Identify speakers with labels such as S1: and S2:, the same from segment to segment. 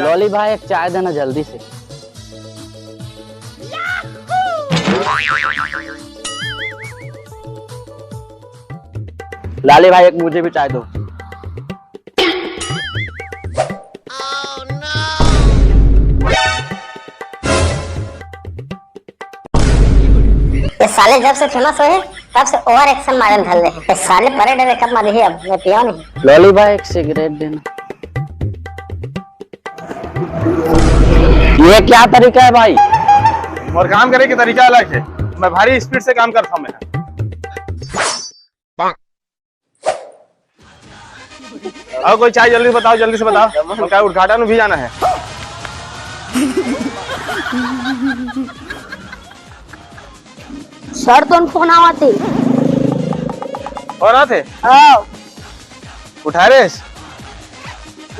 S1: Lolly भाई एक चाय देना जल्दी से। लाली भाई एक मुझे भी चाय दो।
S2: ये साले जब से फेमस हुए तब से ओवर एक्शन मारन धल रहे हैं। साले परे डरे कब मारे ही, अब मैं पिया नहीं।
S1: लॉली भाई एक सिगरेट देना। ये क्या तरीका है भाई?
S3: और काम करे के तरीका अलग है। मैं भारी स्पीड से काम करता हूँ। मैं और कोई चाय जल्दी बताओ, जल्दी से बताओ। उनका उद्घाटन भी जाना है।
S2: सर तो फोन आवा थे
S3: और आते उठा रे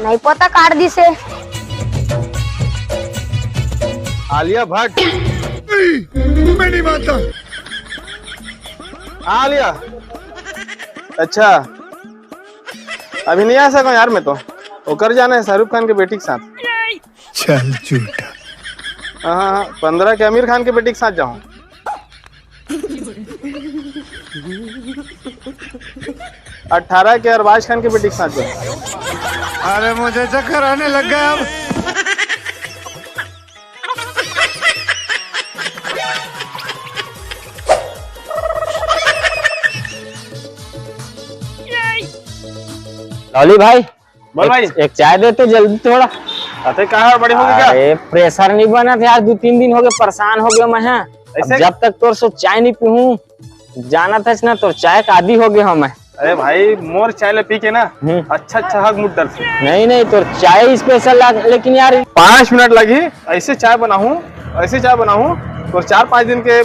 S2: नहीं पता काट दी से।
S3: आलिया भट्ट मैं नहीं मानता। आलिया अच्छा अभी नहीं आ सका यार। मैं तो कर जाना है शाहरुख खान के बेटी के साथ।
S4: चल झूठा।
S3: हाँ 15 के आमिर खान के बेटी के साथ जाऊँ। 18 के अरबाज खान के बेटी के साथ जाऊँ।
S4: अरे मुझे चक्कर आने लग गया अब।
S1: लॉली भाई
S3: बोल भाई।
S1: एक चाय दे तो जल्दी थोड़ा।
S3: अरे कहाँ बड़े होंगे क्या?
S1: अरे प्रेशर नहीं बना था यार, 2-3 दिन हो गए, परेशान हो गया मैं।
S3: ऐसे?
S1: जब तक तोर सो चाय नहीं पीऊं जाना था ना, तो चाय का आदी हो गया हूँ मैं।
S3: अरे भाई मोर चाय ले पी के ना अच्छा हक मुद्दर से।
S1: नहीं तो चाय स्पेशल लेकिन यार
S3: 5 मिनट लगी। ऐसे चाय बनाऊं तो 4-5 दिन के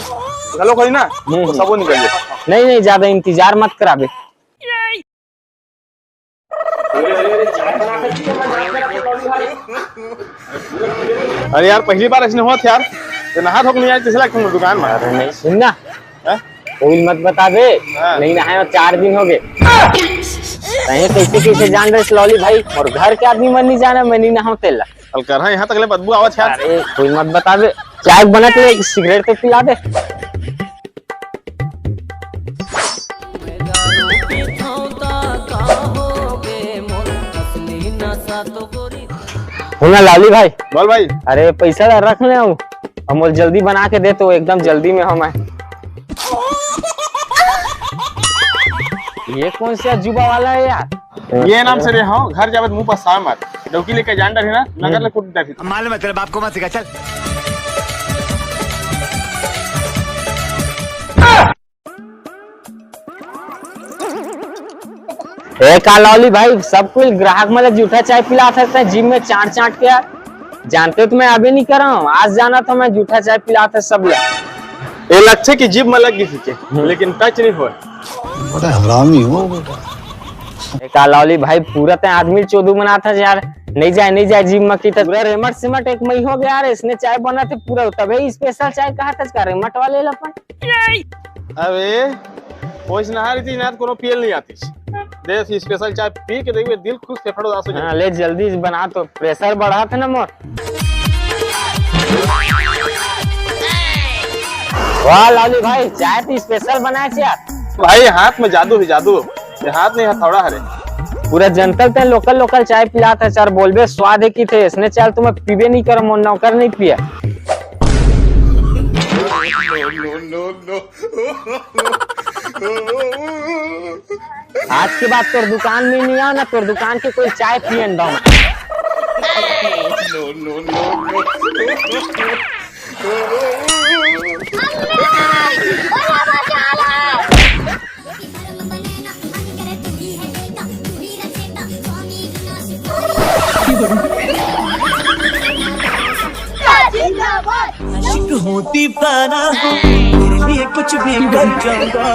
S3: गलो कोई ना तो सबो निकल जाए।
S1: नहीं ज्यादा इंतजार मत कराबे।
S3: अरे यार पहली बार ऐसे हुआ था यार। तो नहा धोक नहीं आया तीसरा तुम दुकान में।
S1: अरे नहीं सुनना, कोई मत बता दे। नहीं नहाया 4 दिन हो गए। कैसे जान रहे लॉली भाई? और घर के आदमी मन नहीं जाना, मैं नहीं नहाऊं तेला।
S3: कल कर यहाँ तक ले बदबू आवत यार।
S1: अरे कोई मत बता दे। चाय बना के एक सिगरेट तो पिला दे। ना लाली भाई
S3: बोल भाई।
S1: अरे पैसा रख ले हम जल्दी बना के दे, तो एकदम जल्दी में हम। ये कौन सा जुबा वाला है यार?
S3: ये नाम से रे हाँ घर जावत मुंह पर साव मत डौकी लेके जान डर है ना, नगर ले कुट डर।
S4: मालूम है तेरे बाप को मत सिखा। चल
S1: लॉली भाई सब कोई ग्राहक मतलब जूठा चाय पिला सकता है जिम में चाट के यार। जानते तो मैं अभी नहीं कर रहा हूँ, आज जाना था मैं जूठा चाय पिला था सब लोग।
S3: ये लक्ष्य की जिम में लग गई थी लेकिन टच नहीं हुआ।
S4: बड़ा हरामी हो बेटा।
S1: लॉली भाई पूरा तो आदमी चोदू बना था यार। नहीं जाए जिम में की पूरा रेमट सिमट एक मई हो गया यार। इसने चाय बना थे पूरा, तभी स्पेशल चाय कहा था रेमट वाले लपन।
S3: अबे पोछ नहा रही थी ना, कोनो पीएल नहीं आती। देख स्पेशल चाय पी के देखिए दिल खुश फेफड़ उदास हो जाए।
S1: ले जल्दी बना, तो प्रेशर बढ़ा था ना मोर। वाह लाली भाई चाय तो स्पेशल बनाए थे यार।
S3: भाई हाथ में जादू है, जादू। ये हाथ नहीं हथौड़ा है।
S1: पूरा जनता ते लोकल चाय पिला था चार बोलबे स्वाद है की थे। इसने चाय तुम्हें पीबे नहीं कर, मोन नौकर नहीं पिया। आज के बाद तोर दुकान में नहीं आओ ना, तोर दुकान के कोई चाय पियन दो।
S5: आशिक हूँ दीवाना हूँ, तेरे लिए कुछ भी कर जाऊंगा।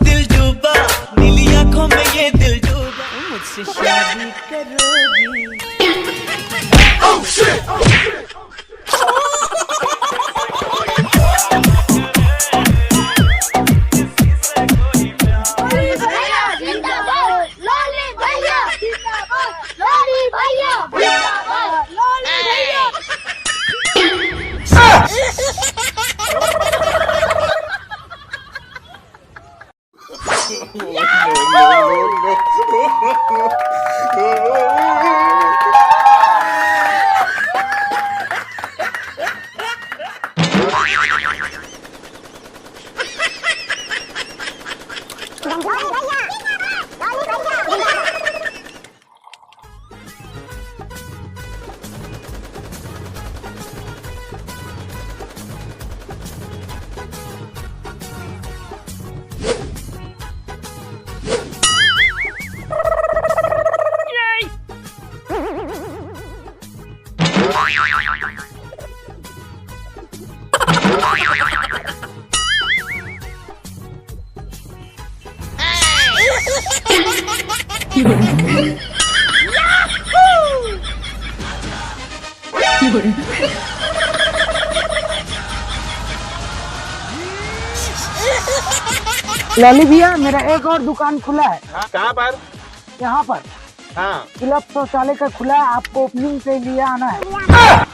S5: दिल डूबा नीली आंखों में ये दिल डूबा, मुझसे शादी करोगी?
S6: लॉली भैया मेरा एक और दुकान खुला है
S3: कहाँ पर?
S6: यहाँ पर
S3: हाँ
S6: क्लब शौचालय का खुला है, आपको ओपनिंग के लिए आना है।